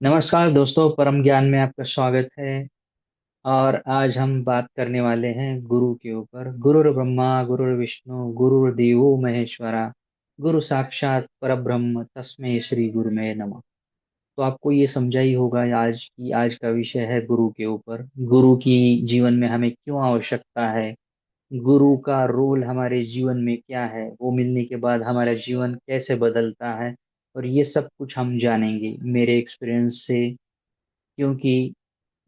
नमस्कार दोस्तों, परम ज्ञान में आपका स्वागत है। और आज हम बात करने वाले हैं गुरु के ऊपर। गुरुर् ब्रह्मा गुरुर् विष्णु गुरुर्देवो महेश्वरा, गुरु साक्षात परब्रह्म तस्मै श्री गुरुमे नमः। तो आपको ये समझा ही होगा आज का विषय है गुरु के ऊपर। गुरु की जीवन में हमें क्यों आवश्यकता है, गुरु का रोल हमारे जीवन में क्या है, वो मिलने के बाद हमारा जीवन कैसे बदलता है। और ये सब कुछ हम जानेंगे मेरे एक्सपीरियंस से, क्योंकि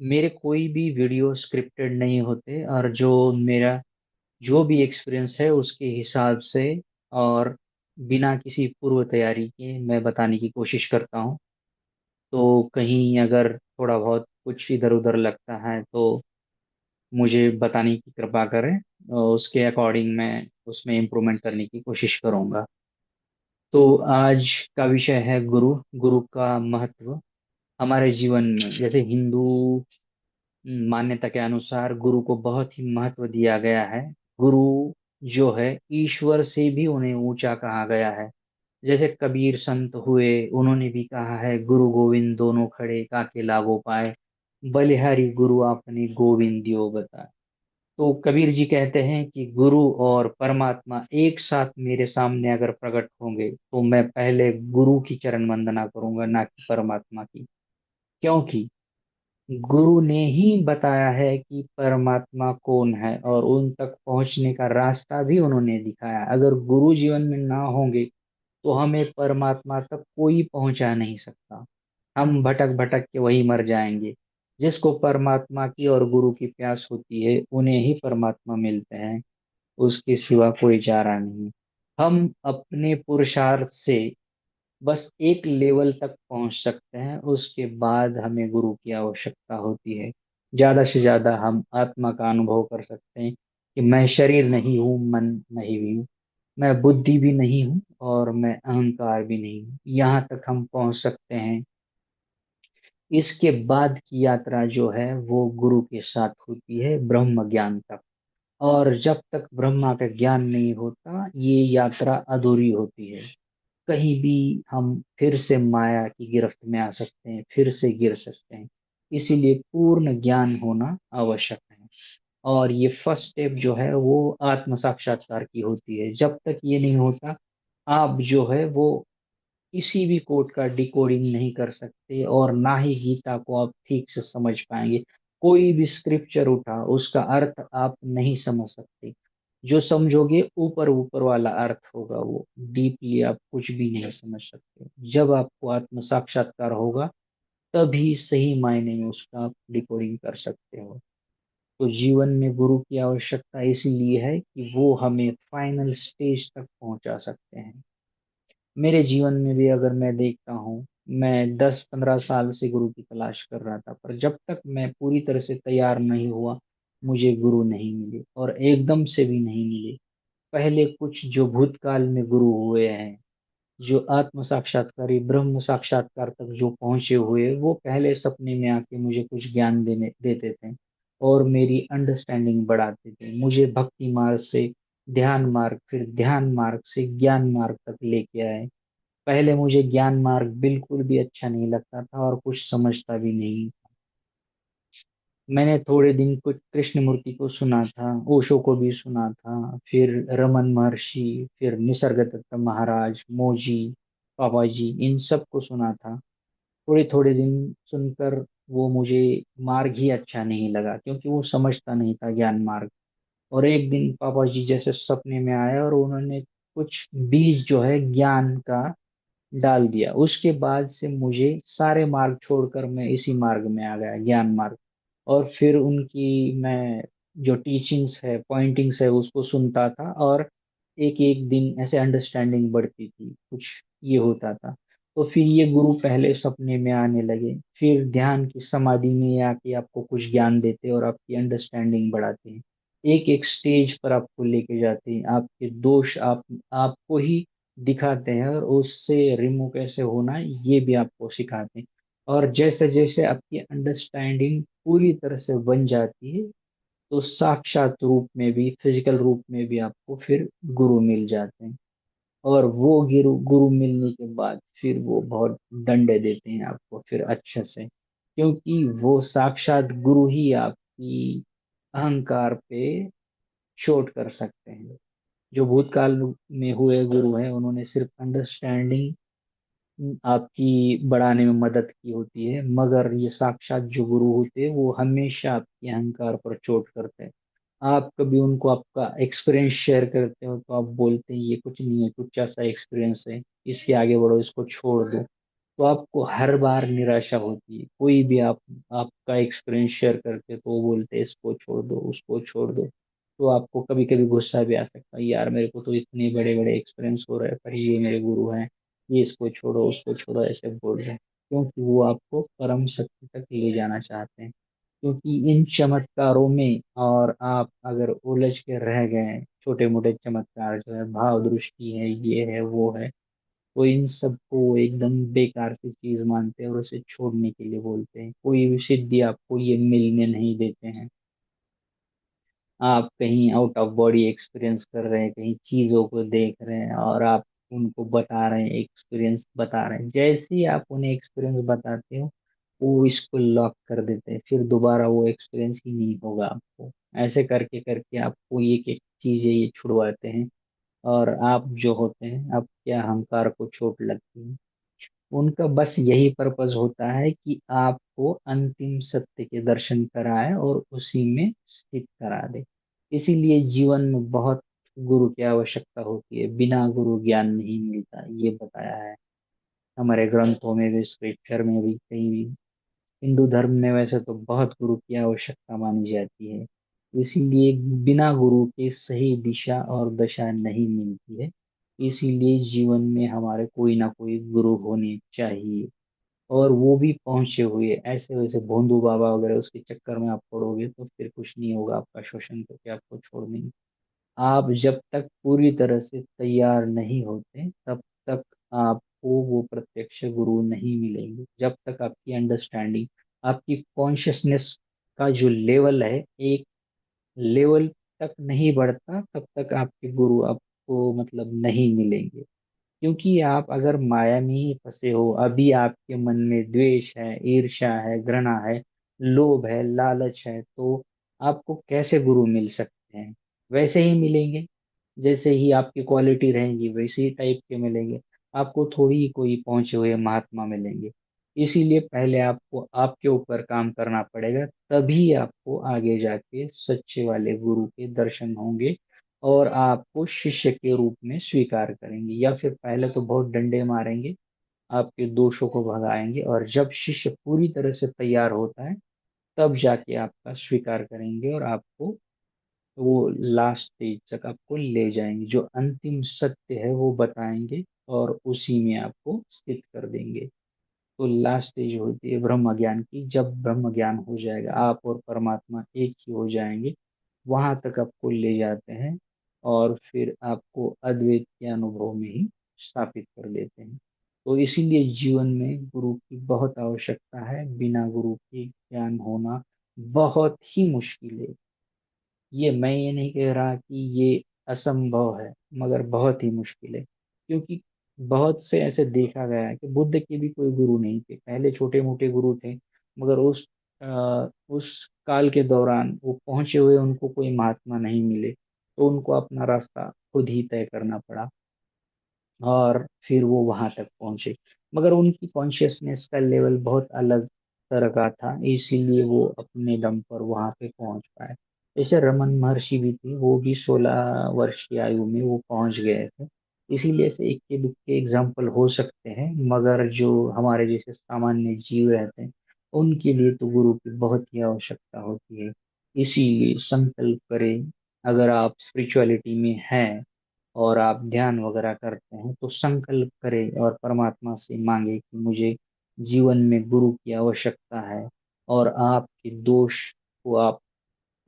मेरे कोई भी वीडियो स्क्रिप्टेड नहीं होते। और मेरा जो भी एक्सपीरियंस है उसके हिसाब से और बिना किसी पूर्व तैयारी के मैं बताने की कोशिश करता हूँ। तो कहीं अगर थोड़ा बहुत कुछ इधर उधर लगता है तो मुझे बताने की कृपा करें, और उसके अकॉर्डिंग मैं उसमें इम्प्रूवमेंट करने की कोशिश करूँगा। तो आज का विषय है गुरु। गुरु का महत्व हमारे जीवन में, जैसे हिंदू मान्यता के अनुसार गुरु को बहुत ही महत्व दिया गया है। गुरु जो है ईश्वर से भी उन्हें ऊंचा कहा गया है। जैसे कबीर संत हुए, उन्होंने भी कहा है गुरु गोविंद दोनों खड़े काके लागो पाए, बलिहारी गुरु आपने गोविंद दियो बताए। तो कबीर जी कहते हैं कि गुरु और परमात्मा एक साथ मेरे सामने अगर प्रकट होंगे तो मैं पहले गुरु की चरण वंदना करूंगा, ना कि परमात्मा की। क्योंकि गुरु ने ही बताया है कि परमात्मा कौन है, और उन तक पहुंचने का रास्ता भी उन्होंने दिखाया। अगर गुरु जीवन में ना होंगे तो हमें परमात्मा तक कोई पहुंचा नहीं सकता। हम भटक भटक के वही मर जाएंगे। जिसको परमात्मा की और गुरु की प्यास होती है उन्हें ही परमात्मा मिलते हैं, उसके सिवा कोई चारा नहीं। हम अपने पुरुषार्थ से बस एक लेवल तक पहुंच सकते हैं, उसके बाद हमें गुरु की आवश्यकता होती है। ज्यादा से ज्यादा हम आत्मा का अनुभव कर सकते हैं कि मैं शरीर नहीं हूँ, मन नहीं भी हूँ, मैं बुद्धि भी नहीं हूँ और मैं अहंकार भी नहीं हूँ। यहाँ तक हम पहुंच सकते हैं। इसके बाद की यात्रा जो है वो गुरु के साथ होती है, ब्रह्म ज्ञान तक। और जब तक ब्रह्मा का ज्ञान नहीं होता ये यात्रा अधूरी होती है। कहीं भी हम फिर से माया की गिरफ्त में आ सकते हैं, फिर से गिर सकते हैं। इसीलिए पूर्ण ज्ञान होना आवश्यक है। और ये फर्स्ट स्टेप जो है वो आत्म साक्षात्कार की होती है। जब तक ये नहीं होता, आप जो है वो किसी भी कोड का डिकोडिंग नहीं कर सकते, और ना ही गीता को आप ठीक से समझ पाएंगे। कोई भी स्क्रिप्चर उठा उसका अर्थ आप नहीं समझ सकते। जो समझोगे ऊपर ऊपर वाला अर्थ होगा, वो डीपली आप कुछ भी नहीं समझ सकते। जब आपको आत्म साक्षात्कार होगा तभी सही मायने में उसका आप डिकोडिंग कर सकते हो। तो जीवन में गुरु की आवश्यकता इसीलिए है कि वो हमें फाइनल स्टेज तक पहुंचा सकते हैं। मेरे जीवन में भी अगर मैं देखता हूँ, मैं 10-15 साल से गुरु की तलाश कर रहा था, पर जब तक मैं पूरी तरह से तैयार नहीं हुआ मुझे गुरु नहीं मिले, और एकदम से भी नहीं मिले। पहले कुछ जो भूतकाल में गुरु हुए हैं, जो आत्म साक्षात्कारी ब्रह्म साक्षात्कार तक जो पहुंचे हुए, वो पहले सपने में आके मुझे कुछ ज्ञान देने देते थे और मेरी अंडरस्टैंडिंग बढ़ाते थे। मुझे भक्ति मार्ग से ध्यान मार्ग, फिर ध्यान मार्ग से ज्ञान मार्ग तक लेके आए। पहले मुझे ज्ञान मार्ग बिल्कुल भी अच्छा नहीं लगता था और कुछ समझता भी नहीं। मैंने थोड़े दिन कुछ कृष्ण मूर्ति को सुना था, ओशो को भी सुना था, फिर रमन महर्षि, फिर निसर्गदत्त महाराज, मोजी, पापा जी, इन सब को सुना था। थोड़े थोड़े दिन सुनकर वो मुझे मार्ग ही अच्छा नहीं लगा, क्योंकि वो समझता नहीं था ज्ञान मार्ग। और एक दिन पापा जी जैसे सपने में आए और उन्होंने कुछ बीज जो है ज्ञान का डाल दिया। उसके बाद से मुझे सारे मार्ग छोड़कर मैं इसी मार्ग में आ गया, ज्ञान मार्ग। और फिर उनकी मैं जो टीचिंग्स है, पॉइंटिंग्स है, उसको सुनता था, और एक एक दिन ऐसे अंडरस्टैंडिंग बढ़ती थी, कुछ ये होता था। तो फिर ये गुरु पहले सपने में आने लगे, फिर ध्यान की समाधि में आके आपको कुछ ज्ञान देते और आपकी अंडरस्टैंडिंग बढ़ाते हैं। एक एक स्टेज पर आपको लेके जाते हैं, आपके दोष आपको ही दिखाते हैं, और उससे रिमूव कैसे होना है ये भी आपको सिखाते हैं। और जैसे जैसे आपकी अंडरस्टैंडिंग पूरी तरह से बन जाती है तो साक्षात रूप में भी, फिजिकल रूप में भी आपको फिर गुरु मिल जाते हैं। और वो गुरु गुरु मिलने के बाद फिर वो बहुत दंड देते हैं आपको फिर अच्छे से, क्योंकि वो साक्षात गुरु ही आपकी अहंकार पे चोट कर सकते हैं। जो भूतकाल में हुए गुरु हैं उन्होंने सिर्फ अंडरस्टैंडिंग आपकी बढ़ाने में मदद की होती है, मगर ये साक्षात जो गुरु होते हैं वो हमेशा आपके अहंकार पर चोट करते हैं। आप कभी उनको आपका एक्सपीरियंस शेयर करते हो तो आप बोलते हैं ये कुछ नहीं है, कुछ ऐसा एक्सपीरियंस है, इसके आगे बढ़ो, इसको छोड़ दो। तो आपको हर बार निराशा होती है। कोई भी आपका एक्सपीरियंस शेयर करते तो वो बोलते हैं इसको छोड़ दो, उसको छोड़ दो। तो आपको कभी कभी गुस्सा भी आ सकता है, यार मेरे को तो इतने बड़े बड़े एक्सपीरियंस हो रहे हैं पर ये मेरे गुरु हैं, ये इसको छोड़ो उसको छोड़ो ऐसे बोल रहे हैं, क्योंकि वो आपको परम सत्य तक ले जाना चाहते हैं। क्योंकि इन चमत्कारों में और आप अगर उलझ के रह गए, छोटे मोटे चमत्कार जो है, भाव दृष्टि है, ये है वो है, तो इन सबको एकदम बेकार सी चीज मानते हैं और उसे छोड़ने के लिए बोलते हैं। कोई भी सिद्धि आपको ये मिलने नहीं देते हैं। आप कहीं आउट ऑफ बॉडी एक्सपीरियंस कर रहे हैं, कहीं चीजों को देख रहे हैं और आप उनको बता रहे हैं, एक्सपीरियंस बता रहे हैं, जैसे ही आप उन्हें एक्सपीरियंस बताते हो वो इसको लॉक कर देते हैं, फिर दोबारा वो एक्सपीरियंस ही नहीं होगा आपको। ऐसे करके करके आपको एक एक चीजें ये छुड़वाते हैं और आप जो होते हैं आपके अहंकार को चोट लगती है। उनका बस यही पर्पज होता है कि आपको अंतिम सत्य के दर्शन कराए और उसी में स्थित करा दे। इसीलिए जीवन में बहुत गुरु की आवश्यकता होती है, बिना गुरु ज्ञान नहीं मिलता, ये बताया है हमारे ग्रंथों में भी, स्क्रिप्चर में भी, कहीं भी। हिंदू धर्म में वैसे तो बहुत गुरु की आवश्यकता मानी जाती है। इसीलिए बिना गुरु के सही दिशा और दशा नहीं मिलती है। इसीलिए जीवन में हमारे कोई ना कोई गुरु होने चाहिए, और वो भी पहुंचे हुए। ऐसे वैसे भोंदू बाबा वगैरह उसके चक्कर में आप पड़ोगे तो फिर कुछ नहीं होगा, आपका शोषण करके आपको छोड़ देंगे। आप जब तक पूरी तरह से तैयार नहीं होते तब तक आपको वो प्रत्यक्ष गुरु नहीं मिलेंगे। जब तक आपकी अंडरस्टैंडिंग, आपकी कॉन्शियसनेस का जो लेवल है एक लेवल तक नहीं बढ़ता, तब तक आपके गुरु आपको मतलब नहीं मिलेंगे। क्योंकि आप अगर माया में ही फंसे हो, अभी आपके मन में द्वेष है, ईर्ष्या है, घृणा है, लोभ है, लालच है, तो आपको कैसे गुरु मिल सकते हैं? वैसे ही मिलेंगे जैसे ही आपकी क्वालिटी रहेंगी, वैसे ही टाइप के मिलेंगे। आपको थोड़ी ही कोई पहुंचे हुए महात्मा मिलेंगे। इसीलिए पहले आपको आपके ऊपर काम करना पड़ेगा, तभी आपको आगे जाके सच्चे वाले गुरु के दर्शन होंगे और आपको शिष्य के रूप में स्वीकार करेंगे। या फिर पहले तो बहुत डंडे मारेंगे, आपके दोषों को भगाएंगे, और जब शिष्य पूरी तरह से तैयार होता है तब जाके आपका स्वीकार करेंगे और आपको वो लास्ट स्टेज तक आपको ले जाएंगे, जो अंतिम सत्य है वो बताएंगे और उसी में आपको स्थित कर देंगे। तो लास्ट स्टेज होती है ब्रह्म ज्ञान की। जब ब्रह्म ज्ञान हो जाएगा, आप और परमात्मा एक ही हो जाएंगे, वहां तक आपको ले जाते हैं और फिर आपको अद्वैत के अनुभव में ही स्थापित कर देते हैं। तो इसीलिए जीवन में गुरु की बहुत आवश्यकता है। बिना गुरु के ज्ञान होना बहुत ही मुश्किल है। मैं ये नहीं कह रहा कि ये असंभव है, मगर बहुत ही मुश्किल है। क्योंकि बहुत से ऐसे देखा गया है कि बुद्ध के भी कोई गुरु नहीं थे, पहले छोटे मोटे गुरु थे, मगर उस काल के दौरान वो पहुंचे हुए उनको कोई महात्मा नहीं मिले, तो उनको अपना रास्ता खुद ही तय करना पड़ा और फिर वो वहां तक पहुंचे। मगर उनकी कॉन्शियसनेस का लेवल बहुत अलग तरह का था, इसीलिए वो अपने दम पर वहां पे पहुंच पाए। जैसे रमन महर्षि भी थे, वो भी 16 वर्ष की आयु में वो पहुंच गए थे। इसीलिए से इक्के दुक्के एग्जाम्पल हो सकते हैं, मगर जो हमारे जैसे सामान्य जीव रहते हैं उनके लिए तो गुरु की बहुत ही आवश्यकता होती है। इसीलिए संकल्प करें, अगर आप स्पिरिचुअलिटी में हैं और आप ध्यान वगैरह करते हैं तो संकल्प करें और परमात्मा से मांगे कि मुझे जीवन में गुरु की आवश्यकता है। और आपके दोष को आप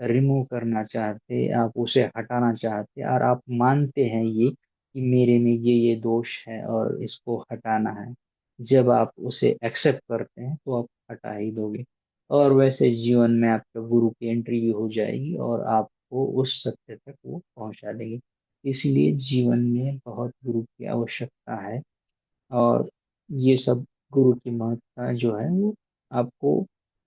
रिमूव करना चाहते, आप उसे हटाना चाहते, और आप मानते हैं ये कि मेरे में ये दोष है और इसको हटाना है। जब आप उसे एक्सेप्ट करते हैं तो आप हटा ही दोगे, और वैसे जीवन में आपका गुरु की एंट्री भी हो जाएगी और आपको उस सत्य तक वो पहुंचा देंगे। इसलिए जीवन में बहुत गुरु की आवश्यकता है। और ये सब गुरु की महत्ता जो है वो आपको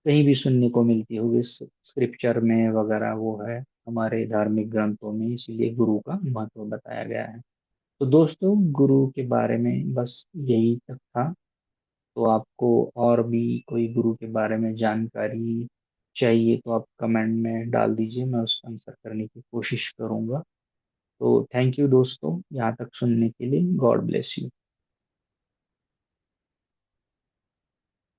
कहीं भी सुनने को मिलती होगी, स्क्रिप्चर में वगैरह वो है हमारे धार्मिक ग्रंथों में, इसीलिए गुरु का महत्व बताया गया है। तो दोस्तों, गुरु के बारे में बस यही तक था। तो आपको और भी कोई गुरु के बारे में जानकारी चाहिए तो आप कमेंट में डाल दीजिए, मैं उसका आंसर करने की कोशिश करूंगा। तो थैंक यू दोस्तों, यहाँ तक सुनने के लिए। God bless you.